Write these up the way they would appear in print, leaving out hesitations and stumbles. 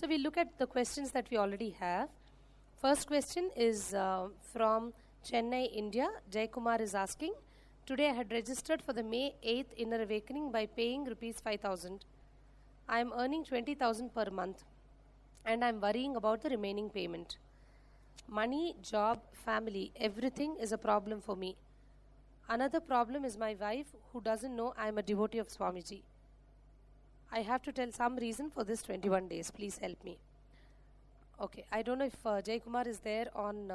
So we look at the questions that we already have. First question is from Chennai, India. Jay Kumar is asking, today I had registered for the May 8th Inner Awakening by paying rupees 5,000. I am earning 20,000 per month and I am worrying about the remaining payment. Money, job, family, everything is a problem for me. Another problem is my wife who doesn't know I am a devotee of Swamiji. I have to tell some reason for this 21 days. Please help me. Okay, I don't know if Jay Kumar is there on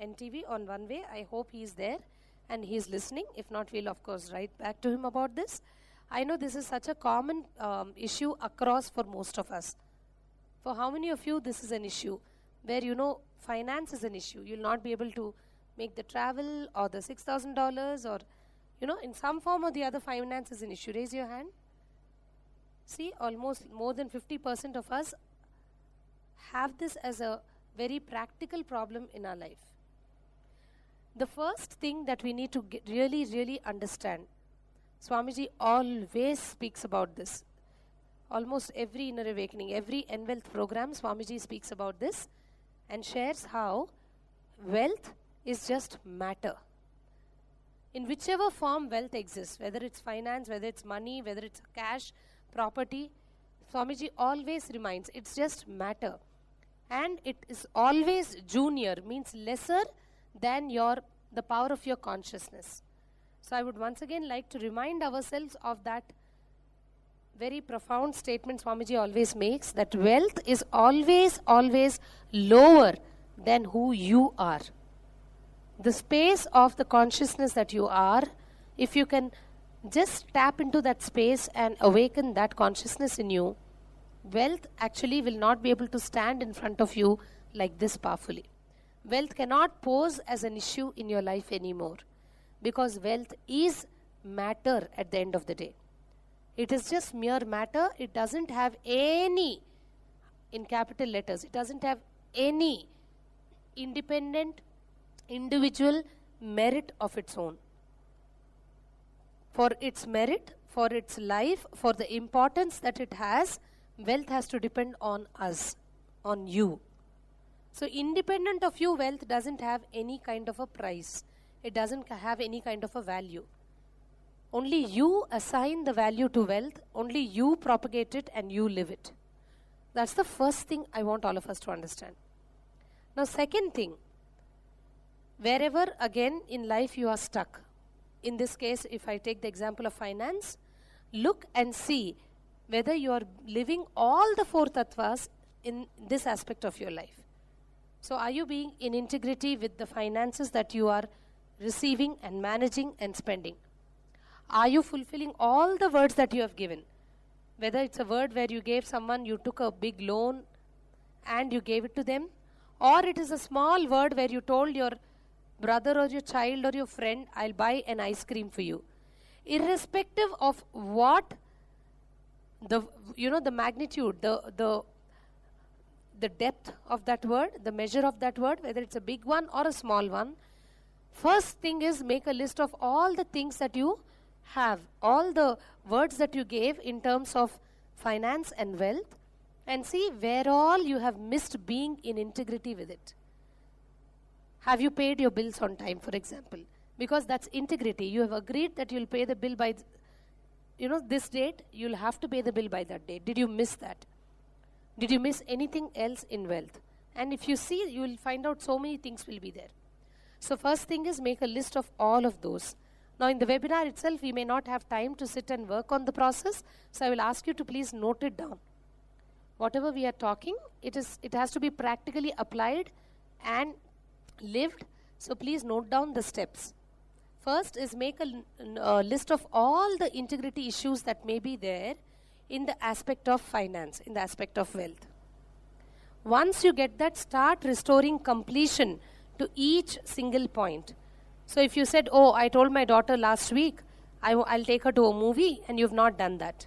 NTV on One Way. I hope he is there and he is listening. If not, we'll of course write back to him about this. I know this is such a common issue across for most of us. For how many of you this is an issue where finance is an issue? You'll not be able to make the travel or the $6,000 or in some form or the other finance is an issue. Raise your hand. See, almost more than 50% of us have this as a very practical problem in our life. The first thing that we need to really understand, Swamiji always speaks about this. Almost every Inner Awakening, every N-Wealth program, Swamiji speaks about this and shares how wealth is just matter. In whichever form wealth exists, whether it's finance, whether it's money, whether it's cash, property, Swamiji always reminds it's just matter. And it is always junior, means lesser than the power of your consciousness. So I would once again like to remind ourselves of that very profound statement Swamiji always makes, that wealth is always lower than who you are. The space of the consciousness that you are, if you can just tap into that space and awaken that consciousness in you, wealth actually will not be able to stand in front of you like this powerfully. Wealth cannot pose as an issue in your life anymore, because wealth is matter at the end of the day. It is just mere matter. It doesn't have any, in capital letters, it doesn't have any independent, individual merit of its own. For its merit, for its life, for the importance that it has, wealth has to depend on us, on you. So independent of you, wealth doesn't have any kind of a price. It doesn't have any kind of a value. Only you assign the value to wealth, only you propagate it and you live it. That's the first thing I want all of us to understand. Now, second thing, wherever again in life you are stuck, in this case, if I take the example of finance, look and see whether you are living all the 4 tattvas in this aspect of your life. So are you being in integrity with the finances that you are receiving and managing and spending? Are you fulfilling all the words that you have given? Whether it's a word where you gave someone, you took a big loan and you gave it to them, or it is a small word where you told your brother or your child or your friend, I'll buy an ice cream for you. Irrespective of what the magnitude, the depth of that word, the measure of that word, whether it's a big one or a small one, first thing is make a list of all the things that you have, all the words that you gave in terms of finance and wealth, and see where all you have missed being in integrity with it. Have you paid your bills on time, for example? Because that's integrity. You have agreed that you'll pay the bill by, this date, you'll have to pay the bill by that date. Did you miss that? Did you miss anything else in wealth? And if you see, you will find out so many things will be there. So first thing is make a list of all of those. Now in the webinar itself, we may not have time to sit and work on the process. So I will ask you to please note it down. Whatever we are talking, it has to be practically applied and lived. So please note down the steps. First is make a list of all the integrity issues that may be there in the aspect of finance, in the aspect of wealth. Once you get that, start restoring completion to each single point. So if you said, oh, I told my daughter last week, I'll take her to a movie, and you've not done that,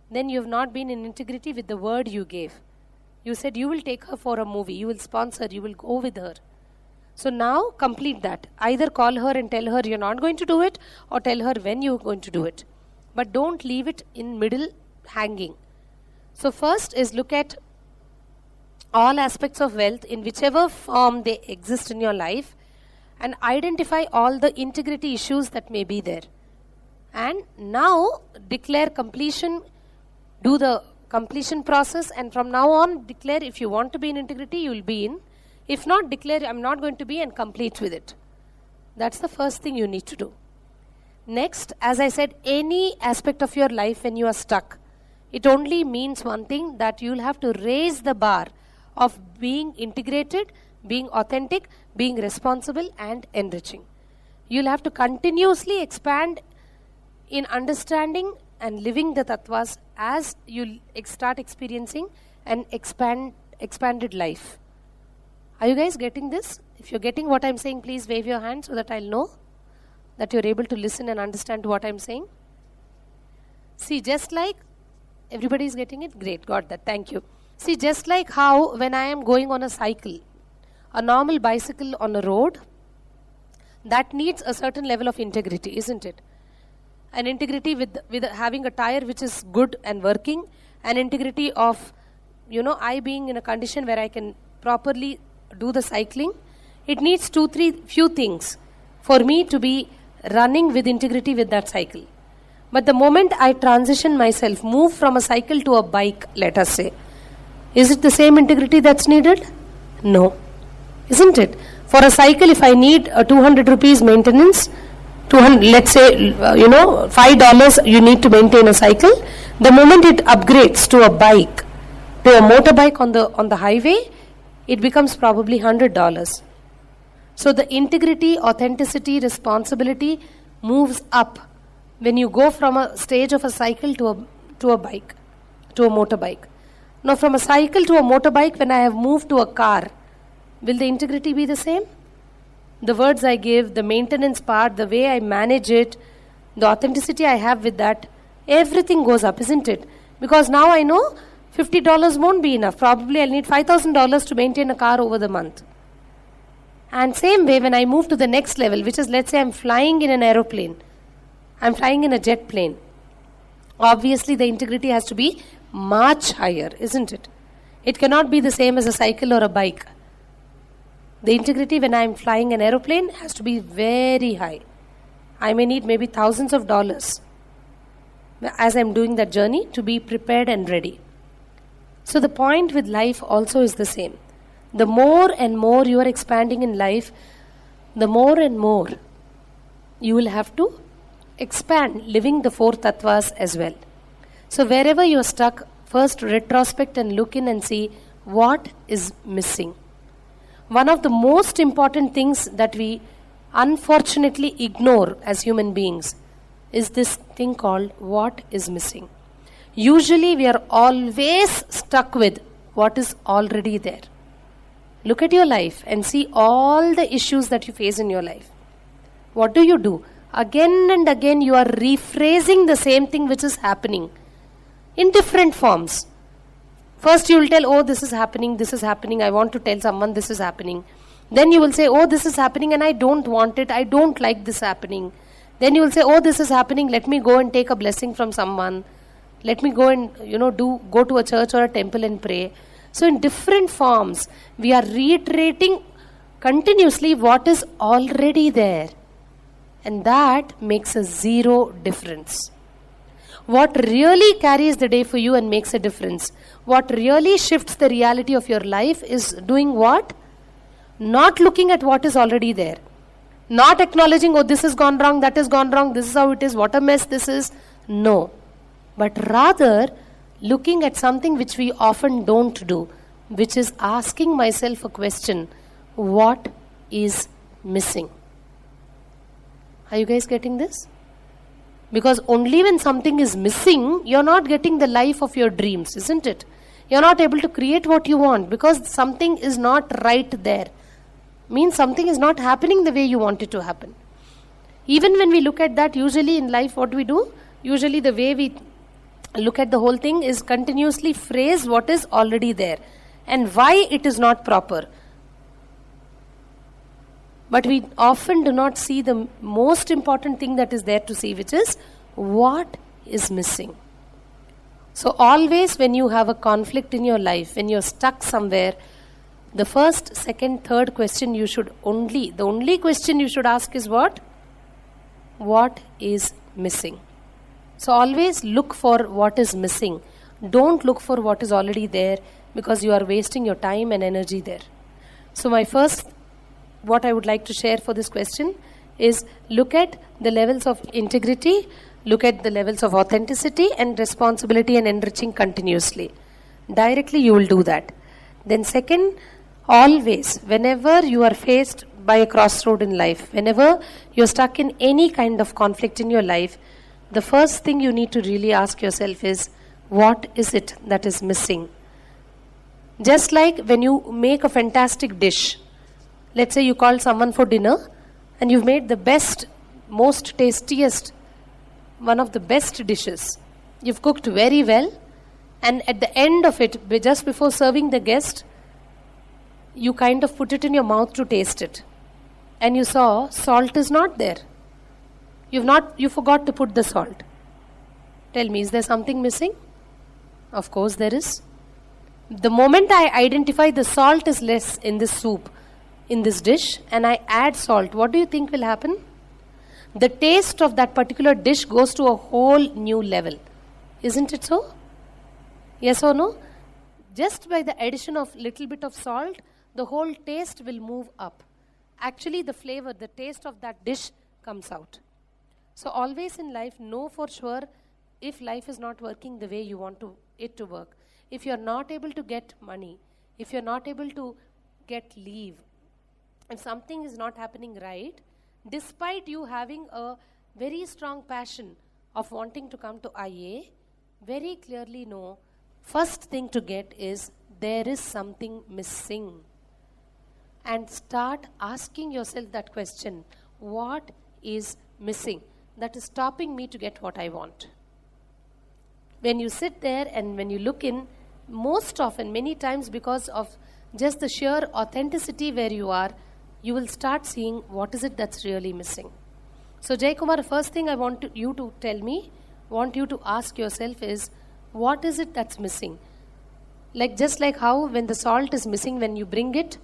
then you've not been in integrity with the word you gave. You said you will take her for a movie, you will sponsor, you will go with her. So now complete that. Either call her and tell her you're not going to do it, or tell her when you're going to do it. But don't leave it in middle hanging. So first is look at all aspects of wealth in whichever form they exist in your life and identify all the integrity issues that may be there. And now declare completion, do the completion process, and from now on declare if you want to be in integrity, you will be in. If not, declare I'm not going to be and complete with it. That's the first thing you need to do. Next, as I said, any aspect of your life when you are stuck, it only means one thing, that you'll have to raise the bar of being integrated, being authentic, being responsible and enriching. You'll have to continuously expand in understanding and living the Tatvas as you start experiencing an expanded life. Are you guys getting this? If you're getting what I'm saying, please wave your hand so that I'll know that you're able to listen and understand what I'm saying. See, just like everybody's getting it? Great, got that, thank you. See, just like how when I am going on a cycle, a normal bicycle on a road, that needs a certain level of integrity, isn't it? An integrity with having a tire which is good and working, an integrity of, I being in a condition where I can properly do the cycling. It needs few things for me to be running with integrity with that cycle. But the moment I transition myself, move from a cycle to a bike, let us say, is it the same integrity that's needed? No. Isn't it? For a cycle, if I need a 200 rupees maintenance, let's say, $5 you need to maintain a cycle. The moment it upgrades to a bike, to a motorbike on the highway, it becomes probably $100. So the integrity, authenticity, responsibility moves up when you go from a stage of a cycle to a bike, to a motorbike. Now from a cycle to a motorbike, when I have moved to a car, will the integrity be the same? The words I give, the maintenance part, the way I manage it, the authenticity I have with that, everything goes up, isn't it? Because now I know $50 won't be enough. Probably I'll need $5,000 to maintain a car over the month. And same way, when I move to the next level, which is, let's say I'm flying in an aeroplane, I'm flying in a jet plane. Obviously the integrity has to be much higher, isn't it? It cannot be the same as a cycle or a bike. The integrity when I'm flying an aeroplane has to be very high. I may need maybe thousands of dollars as I'm doing that journey to be prepared and ready. So the point with life also is the same. The more and more you are expanding in life, the more and more you will have to expand living the four tattvas as well. So wherever you are stuck, first retrospect and look in and see what is missing. One of the most important things that we unfortunately ignore as human beings is this thing called what is missing. Usually we are always stuck with what is already there. Look at your life and see all the issues that you face in your life. What do? Again and again you are rephrasing the same thing which is happening in different forms. First you will tell, oh, this is happening, I want to tell someone this is happening. Then you will say, oh, this is happening and I don't want it, I don't like this happening. Then you will say, oh, this is happening, let me go and take a blessing from someone. Let me go and, go to a church or a temple and pray. So in different forms, we are reiterating continuously what is already there. And that makes a zero difference. What really carries the day for you and makes a difference, what really shifts the reality of your life is doing what? Not looking at what is already there. Not acknowledging, oh, this has gone wrong, that has gone wrong, this is how it is, what a mess this is. No. But rather, looking at something which we often don't do, which is asking myself a question, what is missing? Are you guys getting this? Because only when something is missing, you're not getting the life of your dreams, isn't it? You're not able to create what you want because something is not right there. Means something is not happening the way you want it to happen. Even when we look at that, usually in life what we do, usually the way we look at the whole thing is continuously phrase what is already there and why it is not proper. But we often do not see the most important thing that is there to see, which is what is missing. So always when you have a conflict in your life, when you're stuck somewhere, the first, second, third question the only question you should ask is what? What is missing? So always look for what is missing. Don't look for what is already there, because you are wasting your time and energy there. So my first, what I would like to share for this question is look at the levels of integrity, look at the levels of authenticity and responsibility and enriching continuously. Directly you will do that. Then second, always, whenever you are faced by a crossroad in life, whenever you're stuck in any kind of conflict in your life, the first thing you need to really ask yourself is, what is it that is missing? Just like when you make a fantastic dish, let's say you call someone for dinner and you've made the best, most tastiest, one of the best dishes. You've cooked very well, and at the end of it, just before serving the guest, you kind of put it in your mouth to taste it. And you saw salt is not there. You forgot to put the salt. Tell me, is there something missing? Of course there is. The moment I identify the salt is less in this soup, in this dish, and I add salt, what do you think will happen? The taste of that particular dish goes to a whole new level. Isn't it so? Yes or no? Just by the addition of little bit of salt, the whole taste will move up. Actually, the flavor, the taste of that dish comes out. So always in life, know for sure if life is not working the way you want it to work. If you're not able to get money, if you're not able to get leave, if something is not happening right, despite you having a very strong passion of wanting to come to IA, very clearly know, first thing to get is, there is something missing. And start asking yourself that question, what is missing that is stopping me to get what I want? When you sit there and when you look in, most often, many times, because of just the sheer authenticity where you are, you will start seeing what is it that's really missing. So Jai Kumar, first thing I want you to ask yourself is, what is it that's missing? Just like how when the salt is missing, when you bring it,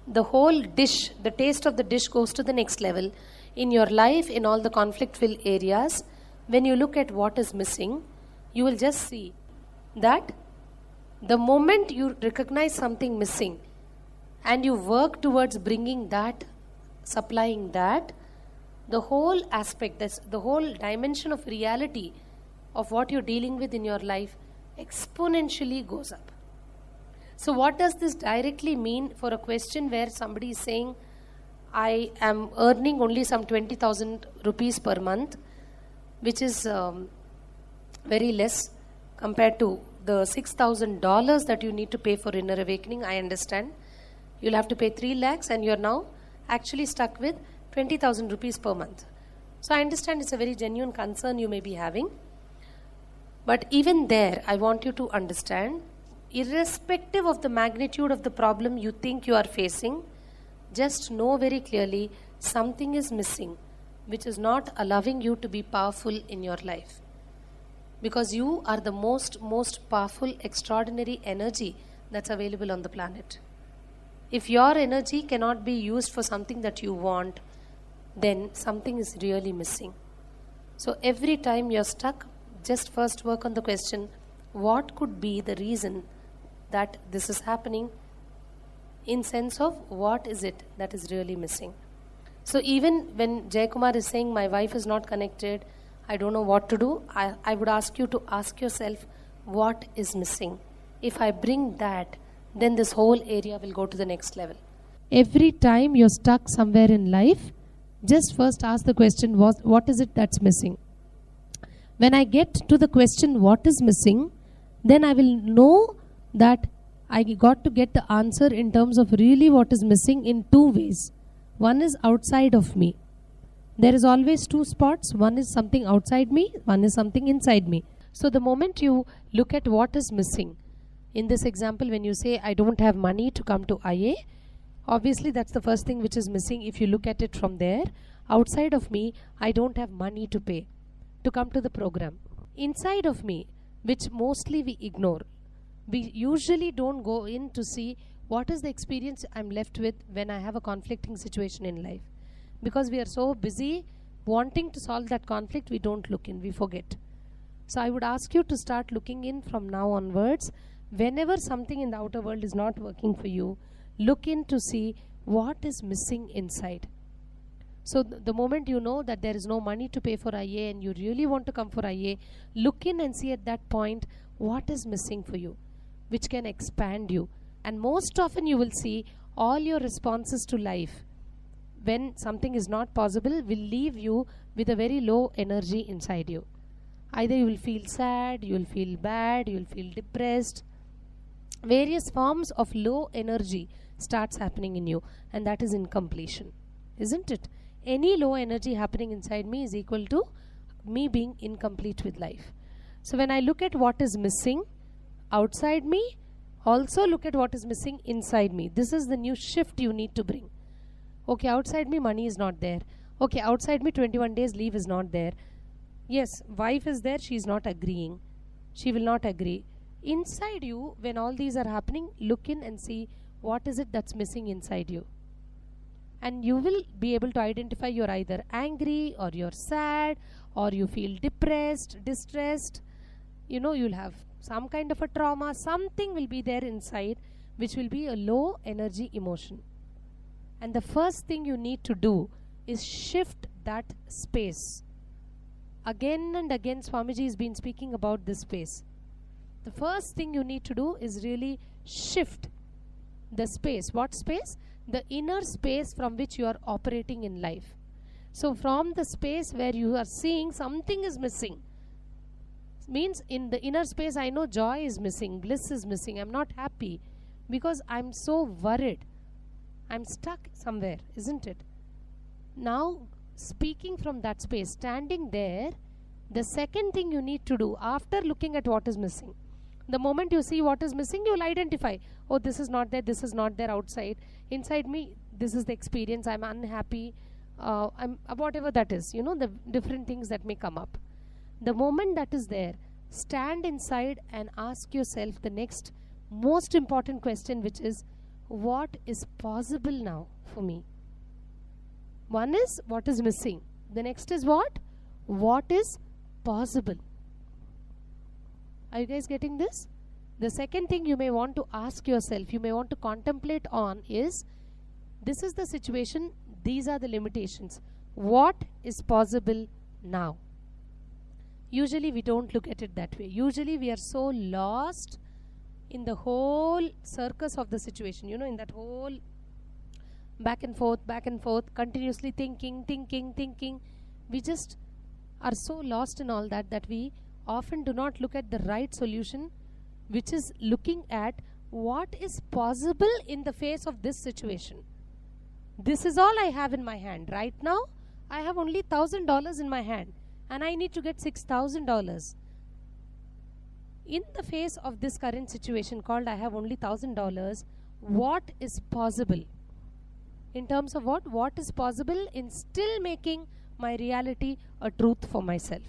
the whole dish, the taste of the dish goes to the next level. In your life, in all the conflict-filled areas, when you look at what is missing, you will just see that the moment you recognize something missing and you work towards bringing that, supplying that, the whole aspect, the whole dimension of reality of what you're dealing with in your life exponentially goes up. So what does this directly mean for a question where somebody is saying, I am earning only some 20,000 rupees per month, which is very less compared to the $6,000 that you need to pay for inner awakening. I understand. You'll have to pay 3 lakhs and you're now actually stuck with 20,000 rupees per month. So I understand it's a very genuine concern you may be having. But even there, I want you to understand, irrespective of the magnitude of the problem you think you are facing, just know very clearly something is missing, which is not allowing you to be powerful in your life. Because you are the most powerful, extraordinary energy that's available on the planet. If your energy cannot be used for something that you want, then something is really missing. So every time you're stuck, just first work on the question, what could be the reason that this is happening, in sense of what is it that is really missing. So even when Jai Kumar is saying, my wife is not connected, I don't know what to do, I would ask you to ask yourself, what is missing? If I bring that, then this whole area will go to the next level. Every time you're stuck somewhere in life, just first ask the question, what is it that's missing? When I get to the question, what is missing, then I will know that I got to get the answer in terms of really what is missing in 2 ways. One is outside of me. There is always 2 spots. One is something outside me, one is something inside me. So the moment you look at what is missing, in this example, when you say, I don't have money to come to IA, obviously that's the first thing which is missing if you look at it from there. Outside of me, I don't have money to pay to come to the program. Inside of me, which mostly we ignore. We usually don't go in to see what is the experience I'm left with when I have a conflicting situation in life. Because we are so busy wanting to solve that conflict, we don't look in, we forget. So I would ask you to start looking in from now onwards. Whenever something in the outer world is not working for you, look in to see what is missing inside. So the moment you know that there is no money to pay for IA and you really want to come for IA, look in and see at that point what is missing for you, which can expand you. And most often you will see all your responses to life, when something is not possible, will leave you with a very low energy inside you. Either you will feel sad, you will feel bad, you will feel depressed. Various forms of low energy starts happening in you, and that is incompletion, isn't it? Any low energy happening inside me is equal to me being incomplete with life. So when I look at what is missing outside me, also look at what is missing inside me. This is the new shift you need to bring. Okay, outside me money is not there. Okay, outside me 21 days leave is not there. Yes, wife is there, she is not agreeing. She will not agree. Inside you, when all these are happening, look in and see what is it that's missing inside you. And you will be able to identify you're either angry or you're sad or you feel depressed, distressed. You know, you'll have some kind of a trauma. Something will be there inside which will be a low energy emotion. And the first thing you need to do is shift that space. Again and again Swamiji has been speaking about this space. The first thing you need to do is really shift the space. What space? The inner space from which you are operating in life. So from the space where you are seeing something is missing, means in the inner space I know joy is missing, bliss is missing, I'm not happy because I'm so worried. I'm stuck somewhere, isn't it? Now, speaking from that space, standing there, the second thing you need to do after looking at what is missing, the moment you see what is missing, you'll identify, oh, this is not there outside. Inside me, this is the experience, I'm unhappy, I'm whatever that is, you know, the different things that may come up. The moment that is there, stand inside and ask yourself the next most important question, which is, what is possible now for me? One is what is missing. The next is what? What is possible? Are you guys getting this? The second thing you may want to ask yourself, you may want to contemplate on is, this is the situation, these are the limitations. What is possible now? Usually we don't look at it that way. Usually we are so lost in the whole circus of the situation, you know, in that whole back and forth, continuously thinking. We just are so lost in all that that we often do not look at the right solution, which is looking at what is possible in the face of this situation. This is all I have in my hand. Right now, I have only $1,000 in my hand and I need to get $6,000. In the face of this current situation called I have only $1,000, what is possible? In terms of what? What is possible in still making my reality a truth for myself?